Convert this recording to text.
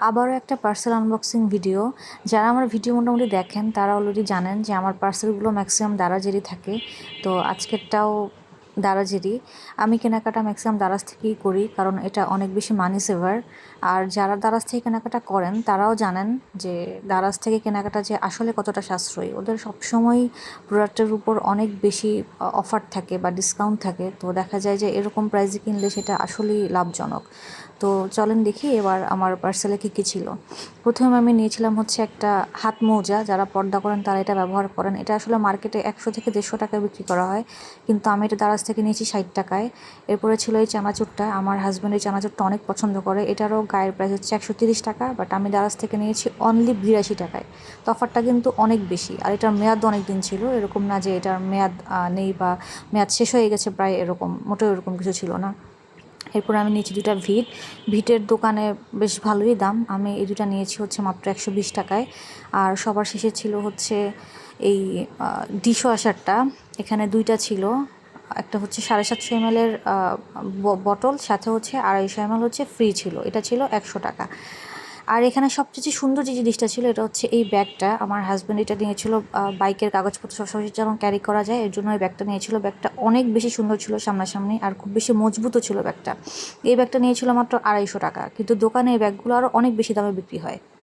আবারও একটা parcel unboxing video. যারা আমার ভিডিও মোটামুটি দেখেন তারা অলরেডি জানেন যে আমার পার্সেলগুলো ম্যাক্সিমাম দারাজেরই থাকে। তো আজকেরটাও দারাজেরই। আমি কেনাকাটা ম্যাক্সিমাম দারাজ থেকেই করি, কারণ এটা অনেক বেশি মানি সেভার। আর যারা দারাজ থেকে কেনাকাটা করেন তারাও জানেন যে দারাজ থেকে কেনাকাটা যে আসলে কতটা সাশ্রয়ী। ওদের সবসময় প্রোডাক্টের উপর অনেক বেশি অফার থাকে বা ডিসকাউন্ট থাকে, তো দেখা যায় যে এরকম প্রাইসে কিনলে সেটা আসলেই লাভজনক। তো চলেন দেখি এবার আমার পার্সেলে কী কী ছিল। প্রথমে আমি নিয়েছিলাম হচ্ছে একটা হাত মোজা। যারা পর্দা করেন তারা এটা ব্যবহার করেন। এটা আসলে মার্কেটে 100 থেকে 150 টাকায় বিক্রি করা হয়, কিন্তু আমি এটা দারাজ থেকে নিয়েছি 60 টাকায়। এরপরে ছিল এই চানাচুরটা। আমার হাজব্যান্ড এই চানাচুরটা অনেক পছন্দ করে। এটারও গায়ের প্রাইস হচ্ছে 130 টাকা, বাট আমি দারাজ থেকে নিয়েছি অনলি 82 টাকায়। তো অফারটা কিন্তু অনেক বেশি, আর এটার মেয়াদ অনেক দিন ছিল। এরকম না যে এটার মেয়াদ নেই বা মেয়াদ শেষ হয়ে গেছে প্রায়, এরকম মোটেও এরকম কিছু ছিল না। এরপর আমি নিয়েছি দুটা ভিটের দোকানে বেশ ভালোই দাম। আমি এই দুটা নিয়েছি হচ্ছে মাত্র 120 টাকায়। আর সবার শেষে ছিল হচ্ছে এই ডিশওয়াশারটা। এখানে দুইটা ছিল, একটা হচ্ছে 750 ml-এর বটল, সাথে হচ্ছে 250 ml হচ্ছে ফ্রি ছিল। এটা ছিল 100 টাকা। আর এখানে সবচেয়ে সুন্দর যে জিনিসটা ছিল এটা হচ্ছে এই ব্যাগটা। আমার হাজব্যান্ড এটা নিয়েছিল বাইকের কাগজপত্র সবসময় যেন ক্যারি করা যায়, এর জন্য এই ব্যাগটা নিয়েছিল। ব্যাগটা অনেক বেশি সুন্দর ছিল সামনাসামনি, আর খুব বেশি মজবুতও ছিল ব্যাগটা। এই ব্যাগটা নিয়েছিল মাত্র 250 টাকা, কিন্তু দোকানে এই ব্যাগগুলো আরও অনেক বেশি দামে বিক্রি হয়।